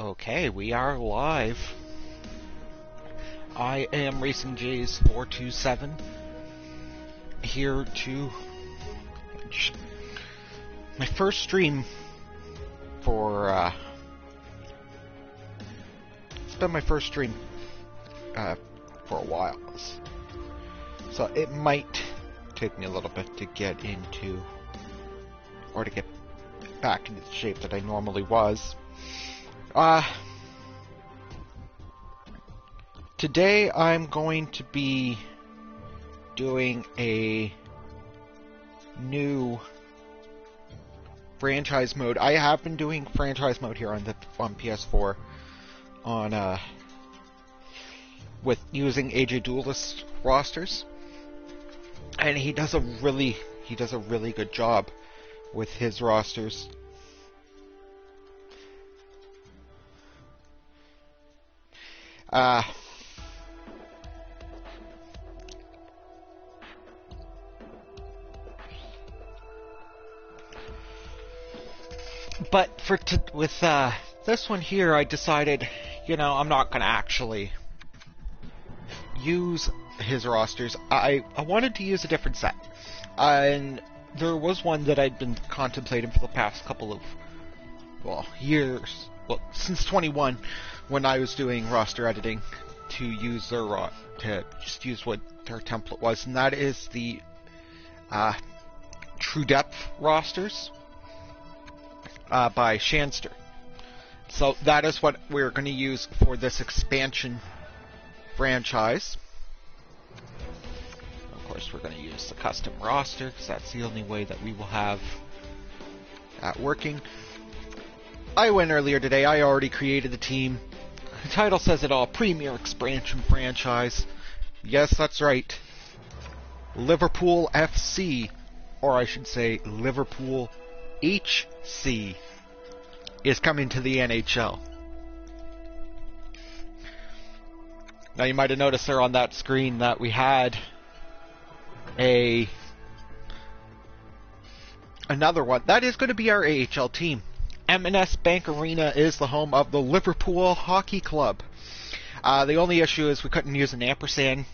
Okay, we are live. I am Racing Jays 427 here to my first stream for it's been my first stream for a while, so it might take me a little bit to get into or to get back into the shape that I normally was. Today I'm going to be doing a new franchise mode. I have been doing franchise mode here on PS4 on with using AJ Duelist rosters, and he does a really good job with his rosters. But with this one here, I decided, I'm not going to actually use his rosters. I wanted to use a different set. And there was one that I'd been contemplating for the past couple of, years. Well, since 21, when I was doing roster editing, to use to just use what their template was, and that is the True Depth rosters by Shanster. So that is what we're going to use for this expansion franchise. Of course, we're going to use the custom roster, because that's the only way that we will have that working. I went earlier today. I already created the team. The title says it all. Premier Expansion Franchise. Yes, that's right. Liverpool FC, or I should say Liverpool HC, is coming to the NHL. Now you might have noticed there on that screen that we had another one. That is going to be our AHL team. M&S Bank Arena is the home of the Liverpool Hockey Club. The only issue is we couldn't use an ampersand.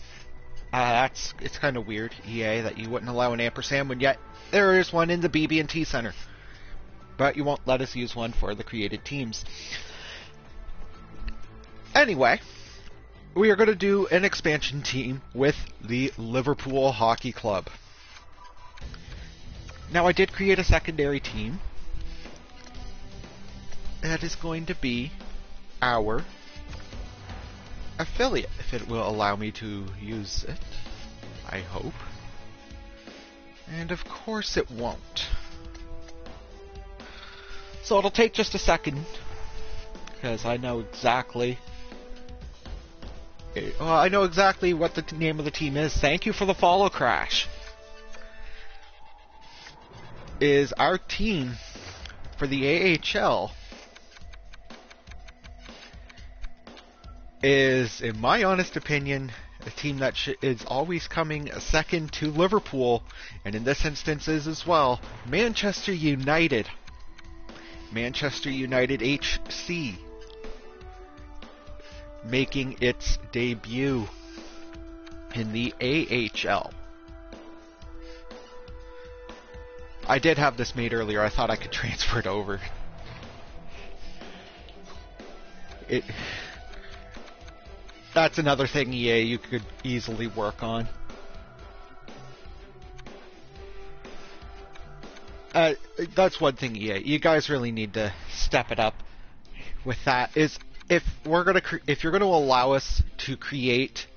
It's kind of weird, EA, that you wouldn't allow an ampersand when yet there is one in the BB&T Center. But you won't let us use one for the created teams. Anyway, we are going to do an expansion team with the Liverpool Hockey Club. Now, I did create a secondary team. That is going to be our affiliate, if it will allow me to use it, I hope. And of course it won't. So it'll take just a second, because I know exactly what the name of the team is. Thank you for the follow, Crash. Is our team for the AHL is, in my honest opinion, a team that is always coming second to Liverpool, and in this instance is as well Manchester United. Manchester United HC making its debut in the AHL. I did have this made earlier. I thought I could transfer it over. That's another thing, EA, you could easily work on. That's one thing, EA. You guys really need to step it up with that. Is if you're gonna allow us to create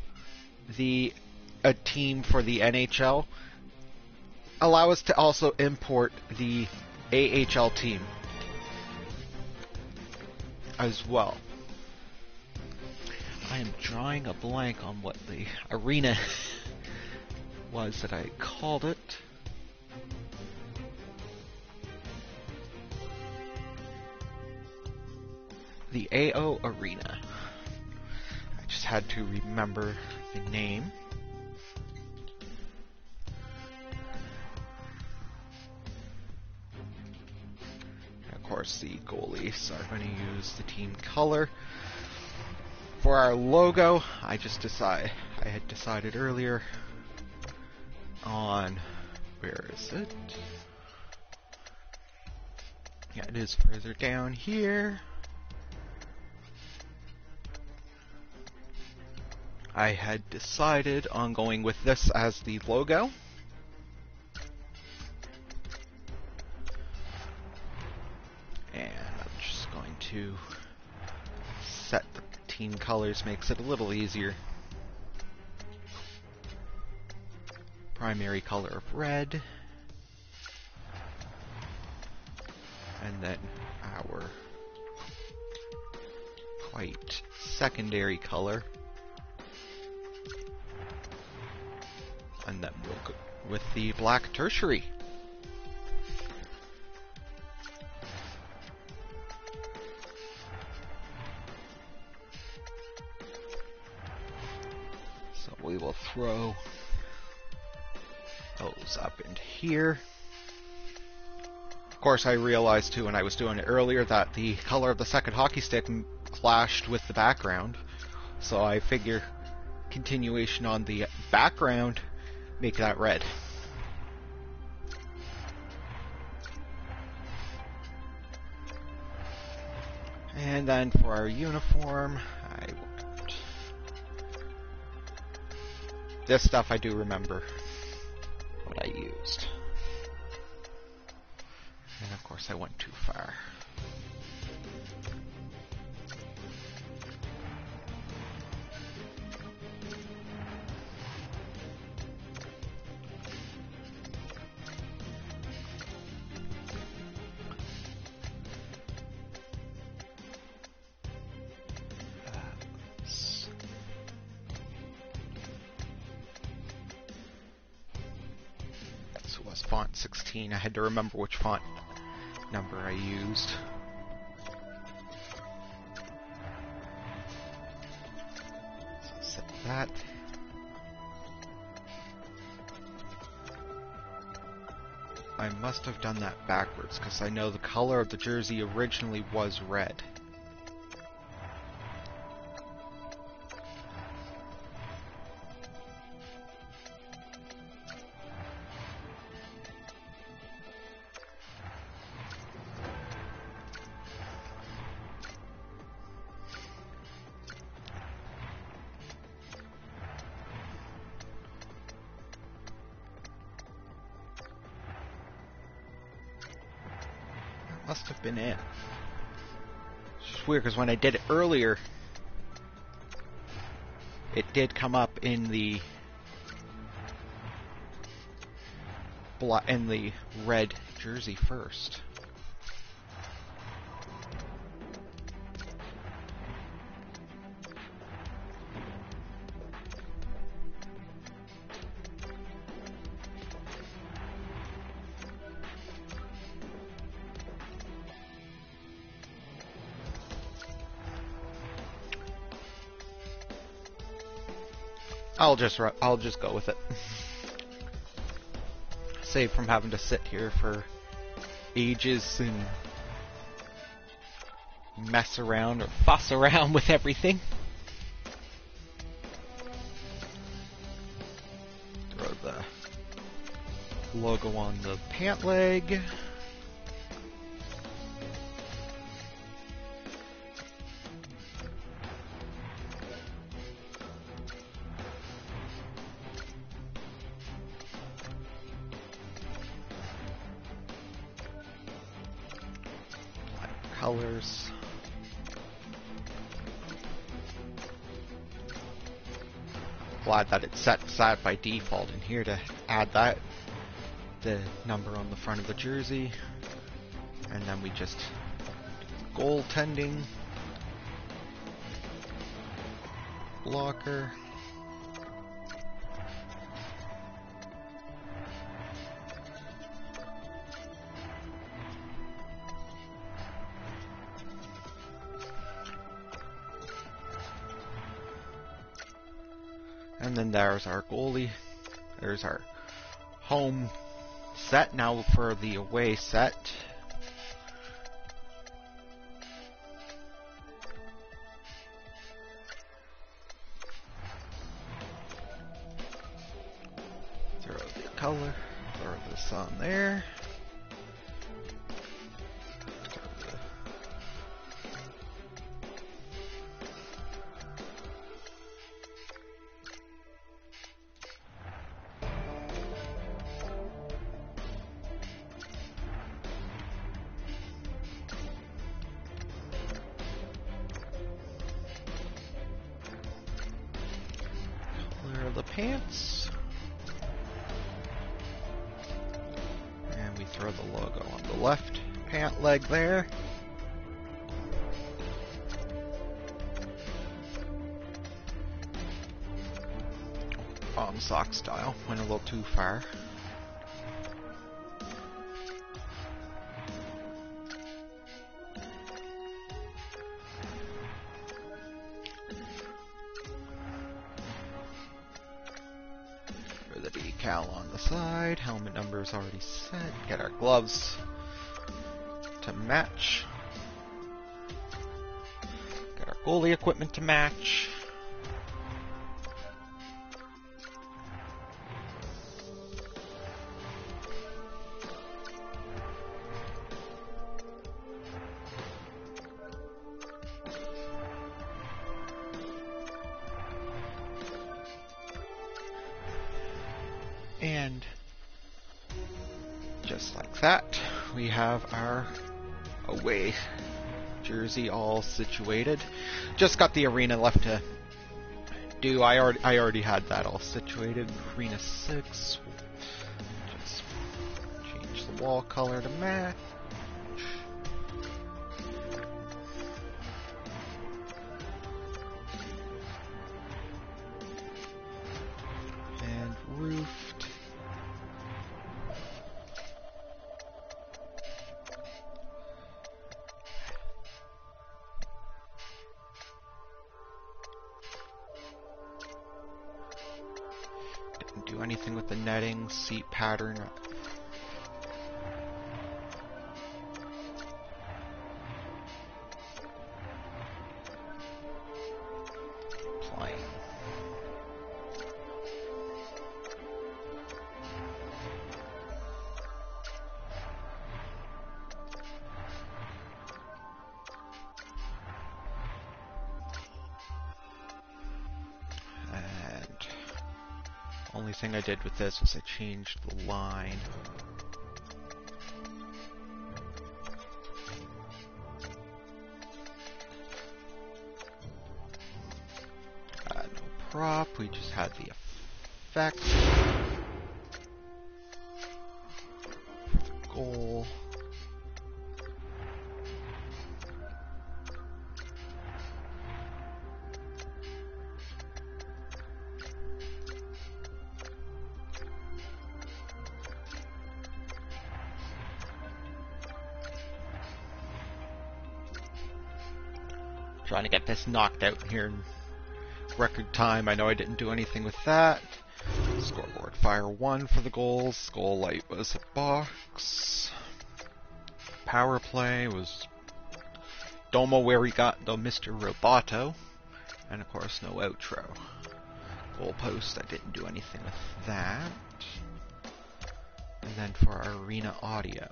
a team for the NHL, allow us to also import the AHL team as well. I am drawing a blank on what the arena was that I called it. The AO Arena. I just had to remember the name. Of course, the goalie. So I'm going to use the team color. For our logo, I had decided earlier on, where is it? Yeah, it is further down here. I had decided on going with this as the logo. And I'm just going to set the team colors, makes it a little easier. Primary color of red. And then our white secondary color. And then we'll go with the black tertiary. So we will throw those up into here. Of course, I realized too when I was doing it earlier that the color of the second hockey stick clashed with the background. So I figure continuation on the background, make that red. And then for our uniform, this stuff I do remember what I used. And of course I went too far. This was font 16. I had to remember which font number I used. So set that. I must have done that backwards because I know the color of the jersey originally was red. Must have been it. It's just weird because when I did it earlier, it did come up in the red jersey first. I'll just go with it. Save from having to sit here for ages and mess around or fuss around with everything. Throw the logo on the pant leg. Colors. Glad that it's set that by default in here to add that, the number on the front of the jersey, and then we just do goaltending, blocker. And then there's our goalie. There's our home set. Now for the away set. this on there. Clear the pants. And we throw the logo on the left pant leg there. Wrong sock style, went a little too far. For the decal on the side, helmet number is already set. Get our gloves to match. Get our goalie equipment to match. And just like that, we have our away jersey all situated. Just got the arena left to do. I already had that all situated. Arena 6. Just change the wall color to match. And roofed. Didn't do anything with the netting, seat pattern. Plain. Only thing I did with this was I changed the line. No prop, we just had the effect. Goal. Trying to get this knocked out here in record time. I know I didn't do anything with that. Scoreboard fire 1 for the goals. Goal light was a box. Power play was Domo where he got the Mr. Roboto. And of course no outro. Goal post, I didn't do anything with that. And then for our arena audio.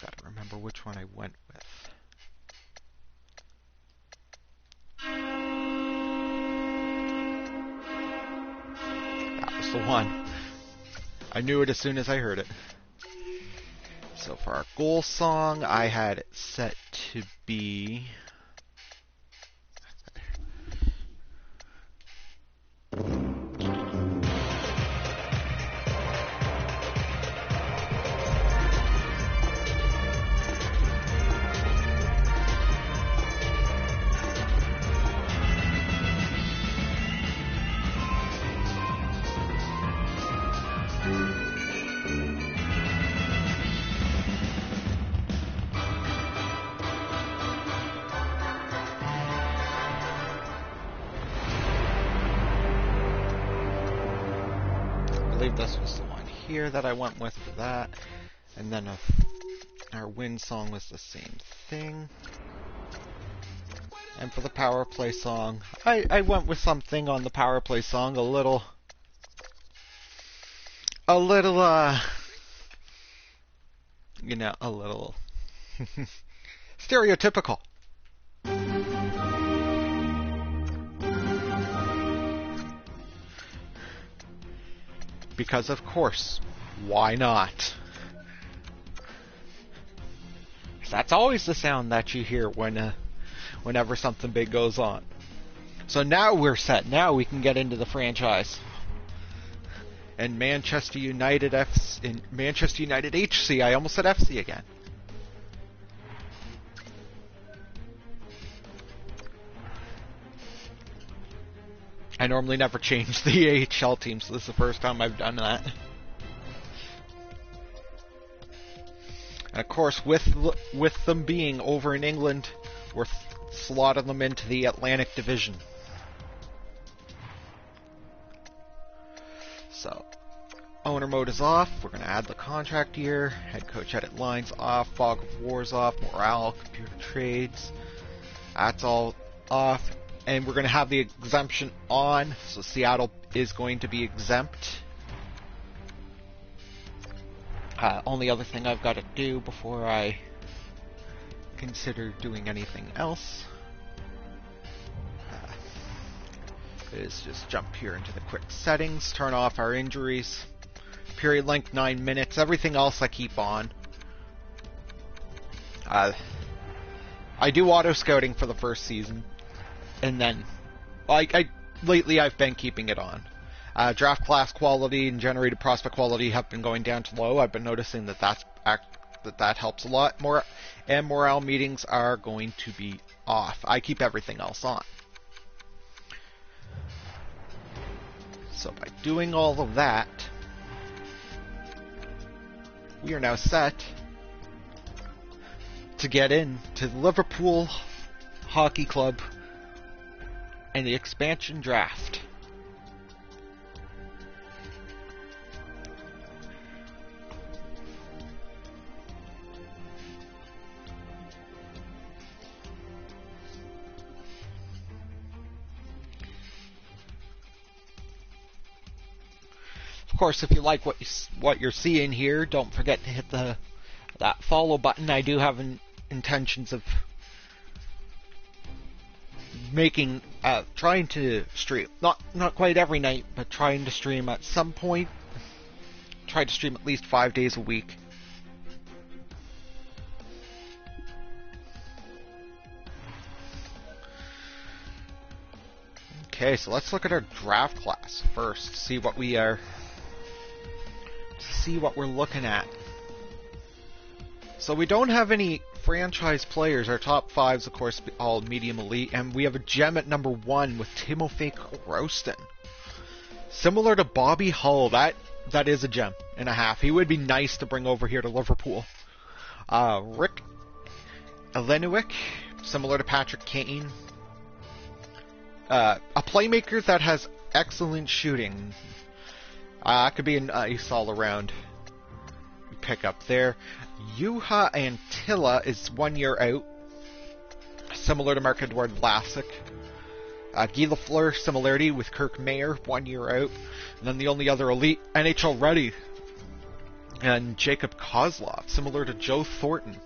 Gotta remember which one I went with. That was the one. I knew it as soon as I heard it. So for our goal song, I had it set to be... I believe this was the one here that I went with for that, and then our win song was the same thing. And for the power play song, I went with something on the power play song a little, you know, a little stereotypical. Because of course, why not? That's always the sound that you hear whenever something big goes on. So now we're set. Now we can get into the franchise. And Manchester United HC. I almost said FC again. I normally never change the AHL team, so this is the first time I've done that. And of course, with them being over in England, we're slotting them into the Atlantic Division. So, owner mode is off. We're going to add the contract year. Head coach edit lines off. Fog of War's off. Morale, computer trades. That's all off. And we're going to have the exemption on. So Seattle is going to be exempt. Only other thing I've got to do before I consider doing anything else is just jump here into the quick settings, turn off our injuries, period length 9 minutes, everything else I keep on. I do auto scouting for the first season, and then lately I've been keeping it on. Draft class quality and generated prospect quality have been going down to low. I've been noticing that helps a lot more, and morale meetings are going to be off. I keep everything else on. So by doing all of that, we are now set to get into the Liverpool Hockey Club and the expansion draft. Of course, if you like what you're seeing here, don't forget to hit that follow button. I do have intentions of trying to stream, not quite every night, but trying to stream at some point. Try to stream at least 5 days a week. Okay, so let's look at our draft class first. See what we're looking at. So we don't have any franchise players. Our top five's, of course, all medium elite, and we have a gem at number 1 with Timofey Krostin. Similar to Bobby Hull, that is a gem and a half. He would be nice to bring over here to Liverpool. Rick Eleniwick, similar to Patrick Kane. A playmaker that has excellent shooting. Could be a nice all-around pickup there. Juha Antila is 1 year out, similar to Marc-Edouard Vlasic. Guy Lafleur, similarity with Kirk Mayer, 1 year out. And then the only other elite, NHL ready, and Jacob Kozlov, similar to Joe Thornton,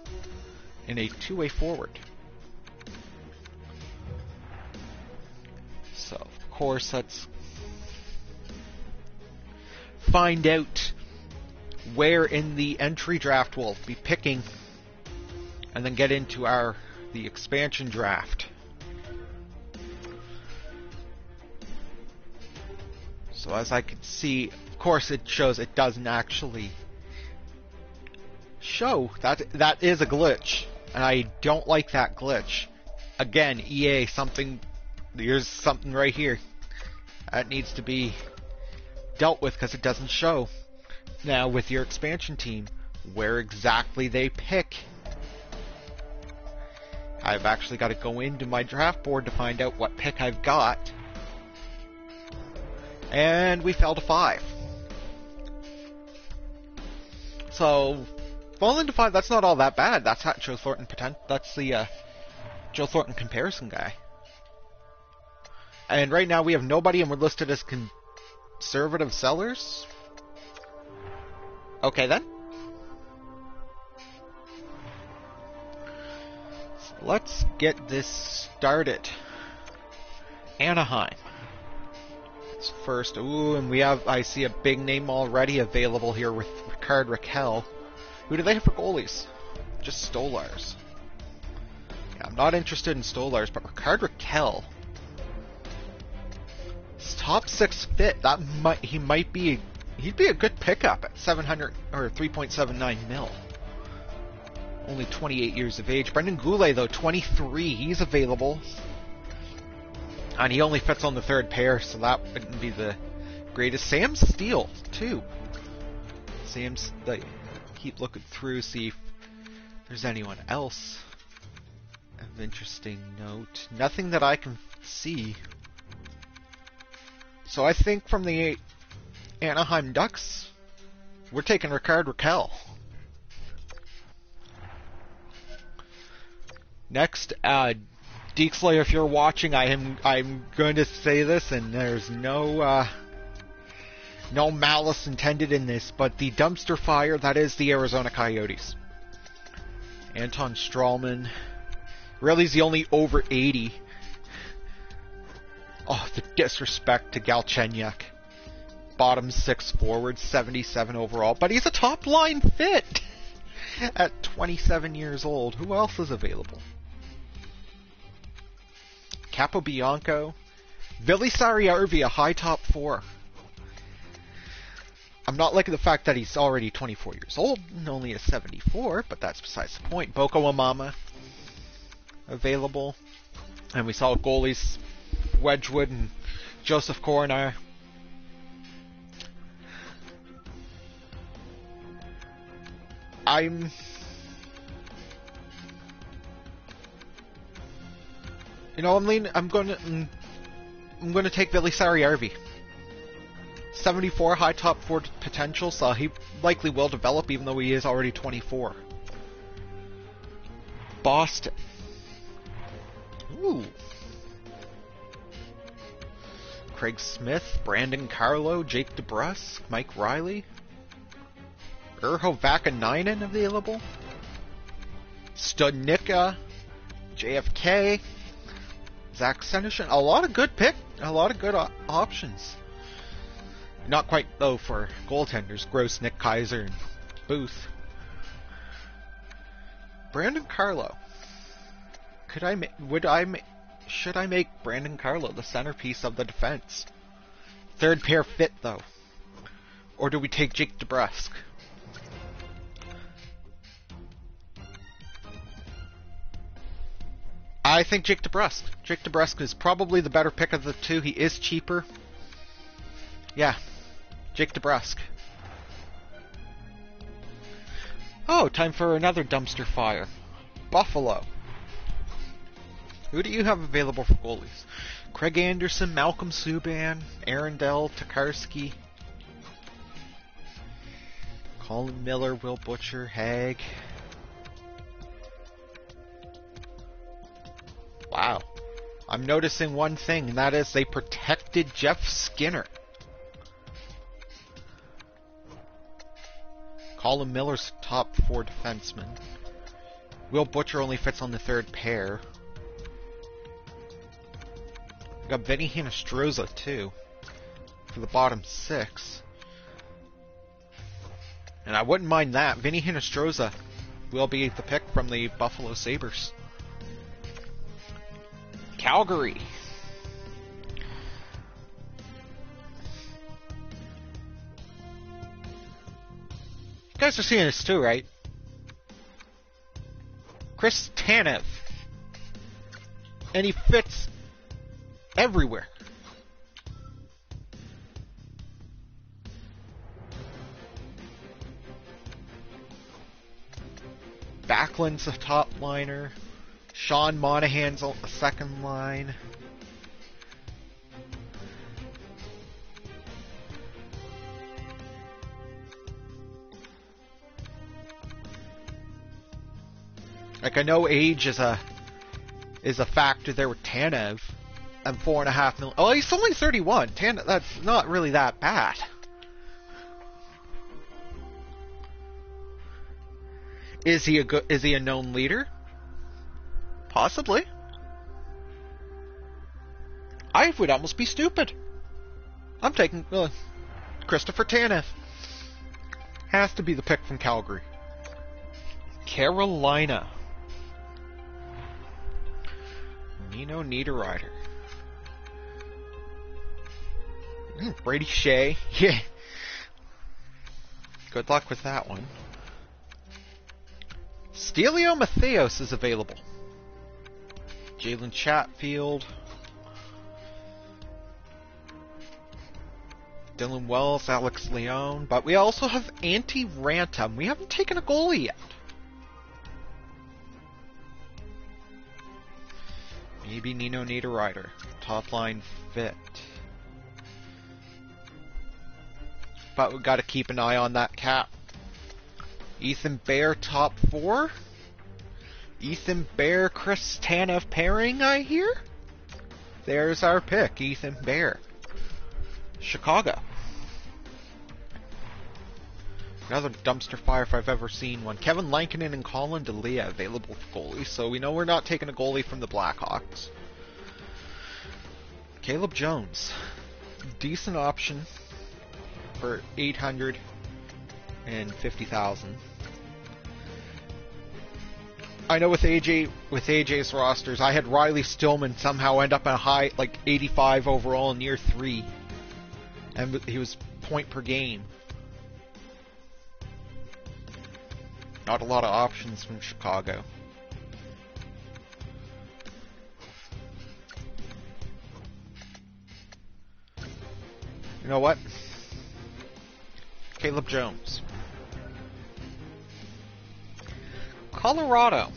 in a two-way forward. So, of course, let's find out where in the entry draft we'll be picking, and then get into the expansion draft. So as I can see, of course it shows it doesn't actually show. That is a glitch, and I don't like that glitch. Again, EA, here's something right here that needs to be dealt with because it doesn't show. Now, with your expansion team, where exactly they pick. I've actually got to go into my draft board to find out what pick I've got. And we fell to 5. So, falling to 5, that's not all that bad. That's Joe Thornton That's the Joe Thornton comparison guy. And right now we have nobody, and we're listed as conservative sellers. Okay then. So let's get this started. Anaheim. First, ooh, and we have, I see a big name already available here with Rickard Rakell. Who do they have for goalies? Just Stolars. Yeah, I'm not interested in Stolars, but Rickard Rakell. His top 6 fit, he'd be a good pickup at 700 or 3.79 mil. Only 28 years of age. Brendan Goulet though, 23, he's available. And he only fits on the third pair, so that wouldn't be the greatest. Sam Steele, too. Keep looking through, see if there's anyone else of interesting note. Nothing that I can see. So I think from the Anaheim Ducks, we're taking Rickard Rakell. Next, Deekslayer, if you're watching, I'm going to say this, and there's no malice intended in this, but the dumpster fire, that is the Arizona Coyotes. Anton Strawman, really is the only over 80. Oh, the disrespect to Galchenyuk. Bottom 6 forward, 77 overall, but he's a top line fit at 27 years old. Who else is available? Capobianco, Vili Saariarvi, a high top 4. I'm not liking the fact that he's already 24 years old and only a 74, but that's besides the point. Boko Amama, available. And we saw goalies, Wedgwood and Joseph Coronar. I'm going to take Vili Saariarvi. 74 high top 4 potential, so he likely will develop even though he is already 24. Boston. Ooh. Craig Smith, Brandon Carlo, Jake DeBrusk, Mike Riley. Urho Vakanainen available. Studnicka, JFK. Zach Senyshyn, a lot of good options. Not quite though for goaltenders. Gross, Nick Kaiser, and Booth. Brandon Carlo. Should I make Brandon Carlo the centerpiece of the defense? Third pair fit though, or do we take Jake DeBrusk? I think Jake DeBrusk. Jake DeBrusk is probably the better pick of the two. He is cheaper. Yeah, Jake DeBrusk. Oh, time for another dumpster fire. Buffalo. Who do you have available for goalies? Craig Anderson, Malcolm Subban, Arundel, Tokarski, Colin Miller, Will Butcher, Haig. Wow. I'm noticing one thing, and that is they protected Jeff Skinner. Colin Miller's top 4 defenseman. Will Butcher only fits on the third pair. We got Vinny Hinostroza too, for the bottom 6. And I wouldn't mind that. Vinny Hinostroza will be the pick from the Buffalo Sabres. Calgary. You guys are seeing this too, right? Chris Tanev. And he fits everywhere. Backlund's a top liner. Sean Monahan's a second line. Like, I know age is a factor there with Tanev, and $4.5 million. Oh, he's only 31. That's not really that bad. Is he a known leader? Possibly. I would almost be stupid. I'm taking Christopher Tanev. Has to be the pick from Calgary. Carolina. Nino Niederreiter. Brady Shea. Yeah. Good luck with that one. Stelio Matheos is available. Jalen Chatfield. Dylan Wells, Alex Leone. But we also have Antti Rantam. We haven't taken a goalie yet. Maybe Nino Niederreiter. Top line fit. But we've got to keep an eye on that cap. Ethan Bear, top 4. Ethan Bear, Chris Tanev pairing, I hear? There's our pick, Ethan Bear. Chicago. Another dumpster fire if I've ever seen one. Kevin Lankinen and Colin DeLea available for goalies, so we know we're not taking a goalie from the Blackhawks. Caleb Jones. Decent option for $850,000. I know with AJ's rosters, I had Riley Stillman somehow end up at a high, like 85 overall in year 3. And he was point per game. Not a lot of options from Chicago. You know what? Caleb Jones. Colorado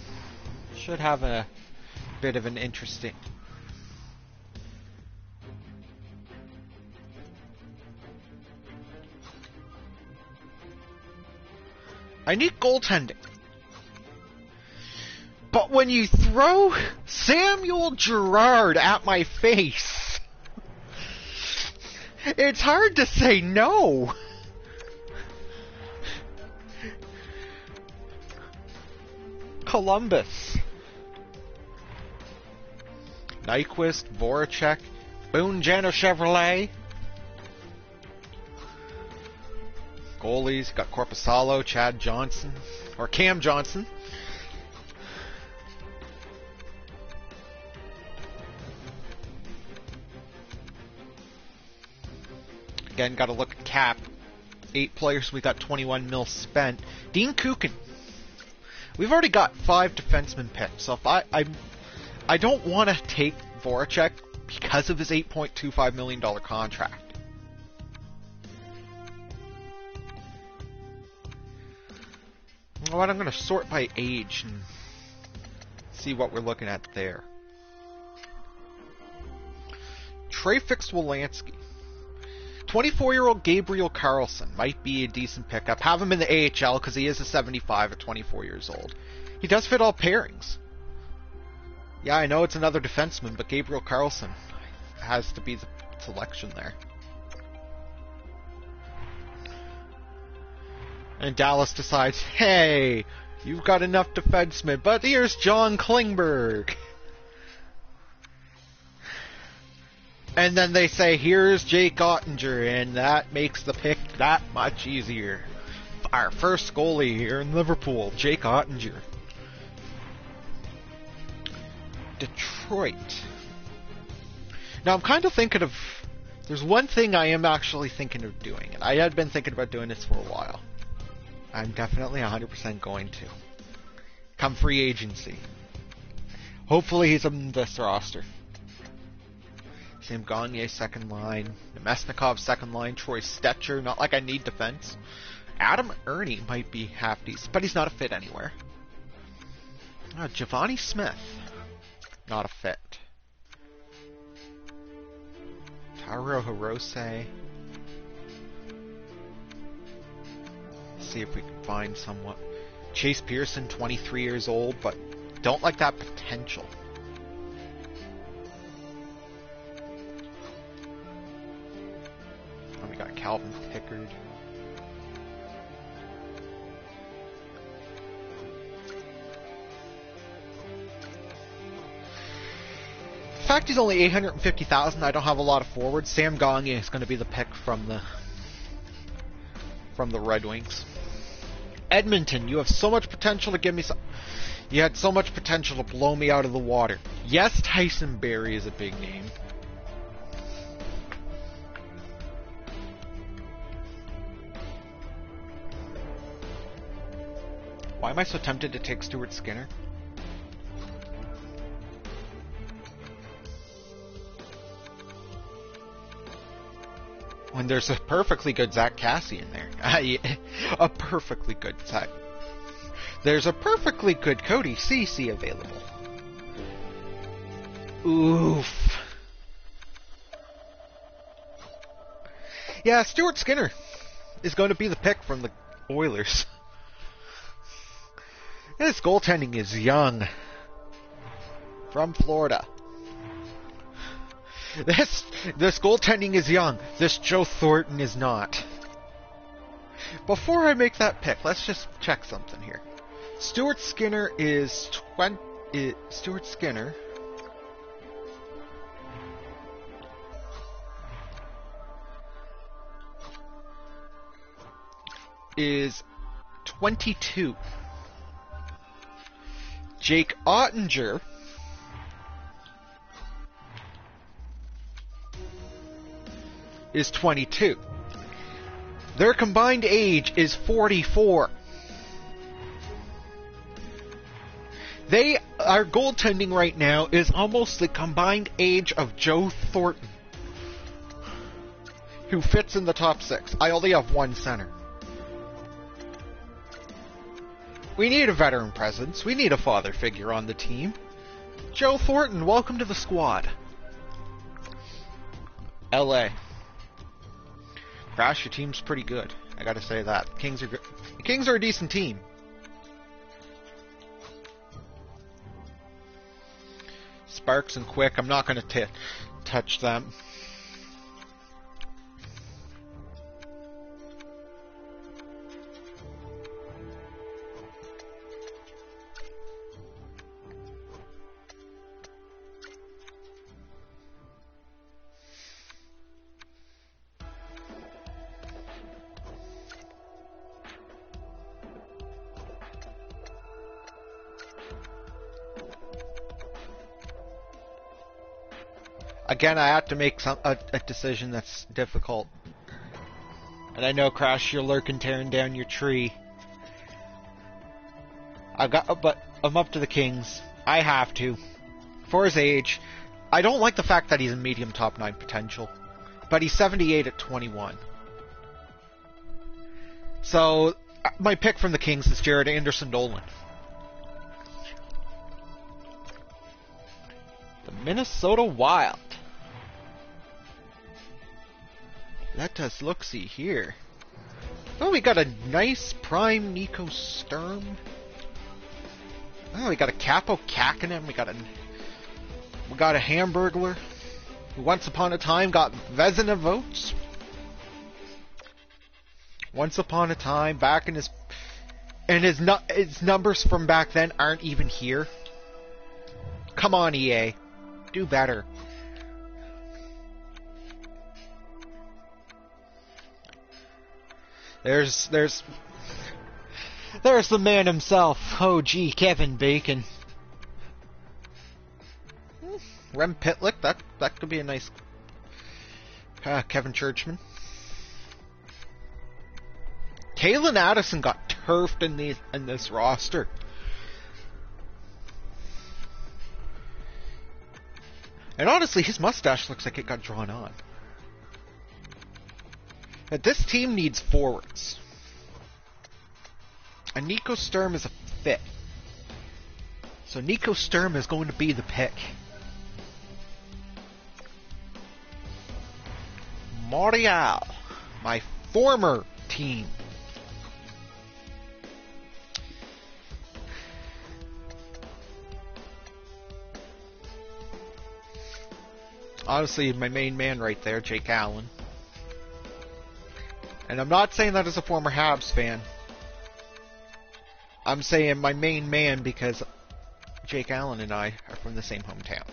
should have a bit of an interesting... I need goaltending. But when you throw Samuel Girard at my face, it's hard to say no. Columbus. Nyquist, Voracek, Boone Jenner Chevrolet. Goalies, got Korpisalo, Chad Johnson, or Cam Johnson. Again, got to look at cap. 8 players, we got 21 mil spent. Dean Kukin. We've already got 5 defensemen picked, so if I don't want to take Voracek because of his $8.25 million contract. You know what, I'm going to sort by age and see what we're looking at there. Trey Fix-Wolansky. 24-year-old Gabriel Carlson might be a decent pickup. Have him in the AHL because he is a 75 at 24 years old. He does fit all pairings. Yeah, I know it's another defenseman, but Gabriel Carlson has to be the selection there. And Dallas decides, hey, you've got enough defensemen, but here's John Klingberg. And then they say, here's Jake Ottinger, and that makes the pick that much easier. Our first goalie here in Liverpool, Jake Ottinger. Detroit. Now I'm kind of thinking of, there's one thing I am actually thinking of doing, and I had been thinking about doing this for a while. I'm definitely 100% going to. Come free agency. Hopefully he's on this roster. Sam Gagner, second line. Nemesnikov, second line. Troy Stetcher, not like I need defense. Adam Ernie might be half decent, but he's not a fit anywhere. Giovanni Smith, not a fit. Taro Hirose. See if we can find someone. Chase Pearson, 23 years old, but don't like that potential. Calvin Pickard. The fact he's only 850,000, I don't have a lot of forwards. Sam Gagne is going to be the pick from the Red Wings. Edmonton, you have so much potential to give me some. You had so much potential to blow me out of the water. Yes, Tyson Barrie is a big name. Why am I so tempted to take Stuart Skinner? When there's a perfectly good Zach Cassidy in there. A perfectly good Zach. There's a perfectly good Cody Ceci available. Oof. Yeah, Stuart Skinner is going to be the pick from the Oilers. This goaltending is young. From Florida. This goaltending is young. This Joe Thornton is not. Before I make that pick, let's just check something here. Stuart Skinner is Stuart Skinner is 22. Jake Ottinger is 22. Their combined age is 44. Our goaltending right now is almost the combined age of Joe Thornton, who fits in the top 6. I only have one center. We need a veteran presence. We need a father figure on the team. Joe Thornton, welcome to the squad. LA. Crash, your team's pretty good. I gotta say that. The Kings are good. The Kings are a decent team. Sparks and Quick, I'm not gonna touch them. Again, I have to make a decision that's difficult. And I know, Crash, you're lurking, tearing down your tree. But I'm up to the Kings. I have to. For his age, I don't like the fact that he's a medium top 9 potential. But he's 78 at 21. So, my pick from the Kings is Jared Anderson-Nolan. The Minnesota Wild. Let us look-see here. Oh, we got a nice prime Nico Sturm. Oh, we got a Capo Kakinen. We got a Hamburglar, who once upon a time got Vezina votes. Once upon a time, back in his numbers from back then aren't even here. Come on, EA, do better. There's the man himself. Oh, gee, Kevin Bacon. Rem Pitlick, that could be a nice. Kevin Churchman. Kalen Addison got turfed in this roster. And honestly, his mustache looks like it got drawn on. But this team needs forwards. And Nico Sturm is a fit. So Nico Sturm is going to be the pick. Montreal, my former team. Honestly, my main man right there, Jake Allen. And I'm not saying that as a former Habs fan. I'm saying my main man because Jake Allen and I are from the same hometown.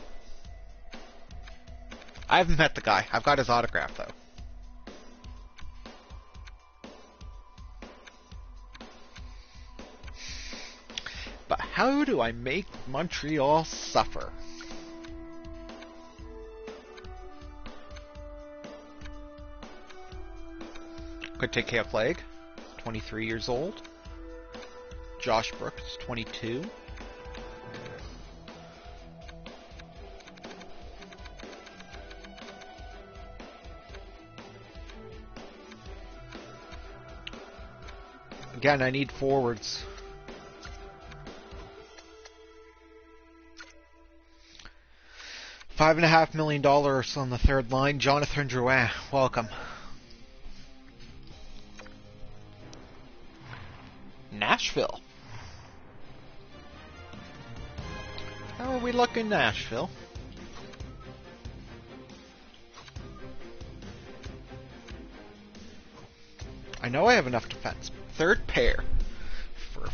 I haven't met the guy. I've got his autograph, though. But how do I make Montreal suffer? Could take care of Flag, 23 years old. Josh Brooks, 22. Again, I need forwards. $5.5 million on the third line. Jonathan Drouin, welcome. Nashville. How are we looking, Nashville? I know I have enough defense. Third pair for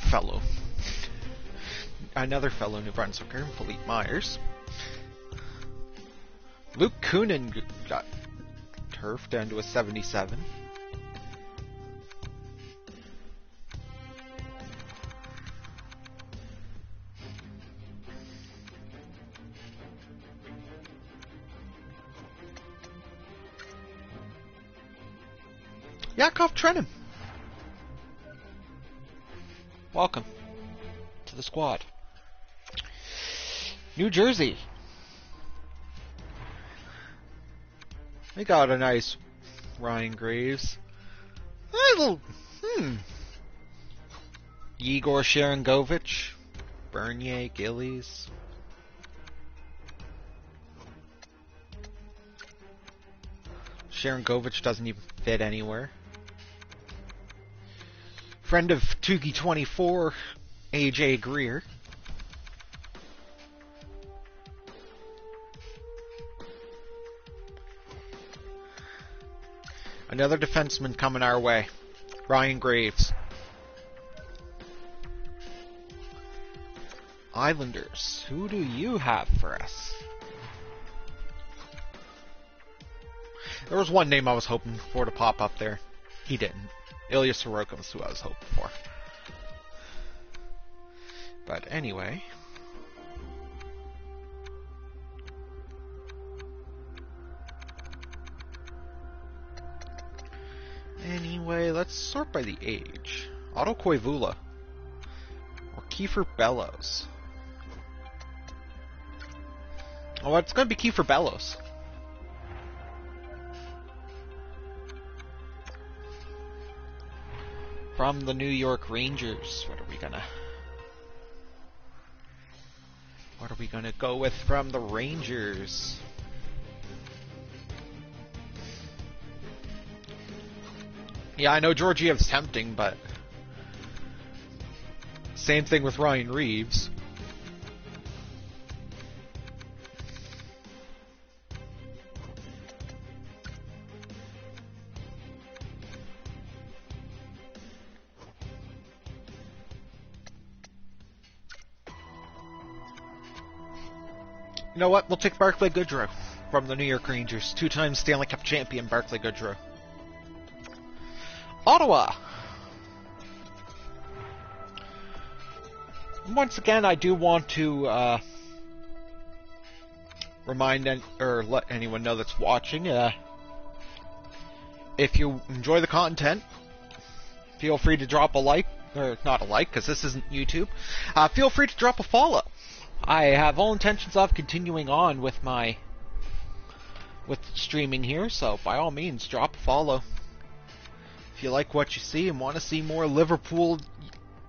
another fellow New Brunswicker, Philippe Myers. Luke Kunin got turfed down to a 77. Yakov Trenin. Welcome to the squad. New Jersey. We got a nice Ryan Graves. A little, Igor Sharangovich. Bernier, Gillies. Sharangovich doesn't even fit anywhere. Friend of Tugi24, AJ Greer. Another defenseman coming our way. Ryan Graves. Islanders, who do you have for us? There was one name I was hoping for to pop up there. He didn't. Ilya Sorokin was who I was hoping for. But anyway. Let's sort by the age. Otto Koivula. Or Kiefer Bellows. Oh, it's going to be Kiefer Bellows. From the New York Rangers. What are we gonna go with from the Rangers? Yeah, I know Georgiev's tempting, but same thing with Ryan Reeves. You know what? We'll take Barclay Goodrow from the New York Rangers. Two-time Stanley Cup champion Barclay Goodrow. Ottawa. Once again, I do want to remind or let anyone know that's watching, if you enjoy the content, feel free to drop a like, or not a like, because this isn't YouTube. Feel free to drop a follow. I have all intentions of continuing on with streaming here, so by all means, drop a follow. If you like what you see and want to see more Liverpool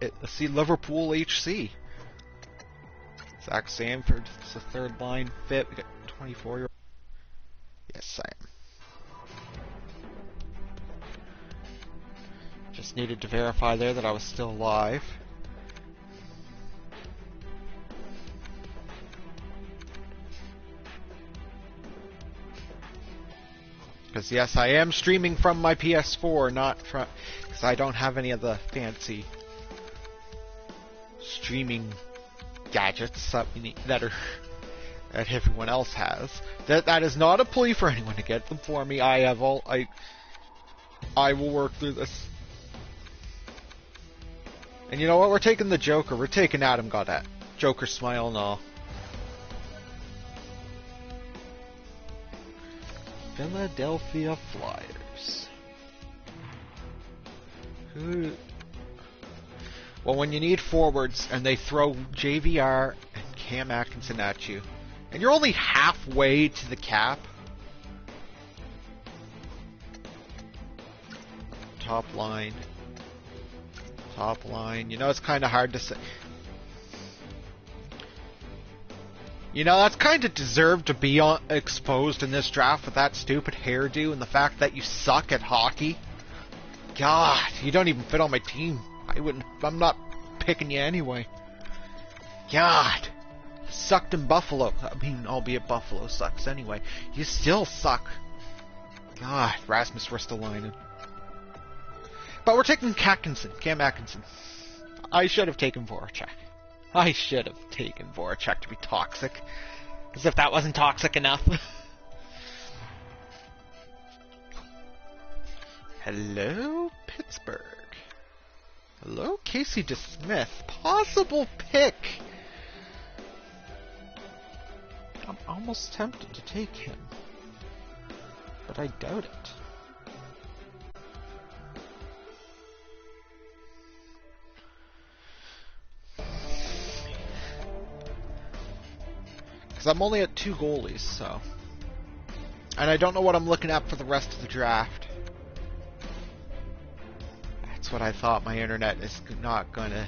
HC. Zach Sanford is a third line fit. We got 24-year-old. Yes, I am. Just needed to verify there that I was still alive. Because yes, I am streaming from my PS4, not from... Because I don't have any of the fancy streaming gadgets that everyone else has. That is not a plea for anyone to get them for me. I will work through this. And you know what? We're taking the Joker. We're taking Adam Gaudette. Joker smile and all. Philadelphia Flyers. Who? Well, when you need forwards and they throw JVR and Cam Atkinson at you, and you're only halfway to the cap. Top line. You know, it's kind of hard to say. You know, that's kind of deserved to be exposed in this draft with that stupid hairdo and the fact that you suck at hockey. God, you don't even fit on my team. I'm not picking you anyway. God, you sucked in Buffalo. I mean, albeit Buffalo sucks anyway. You still suck. God, Rasmus Ristolainen. But we're taking Cam Atkinson. I should have taken Voracek. I should have taken Voracek to be toxic. As if that wasn't toxic enough. Hello, Pittsburgh. Hello, Casey DeSmith. Possible pick. I'm almost tempted to take him. But I doubt it. Because I'm only at 2 goalies, so... And I don't know what I'm looking at for the rest of the draft. That's what I thought. My internet is not gonna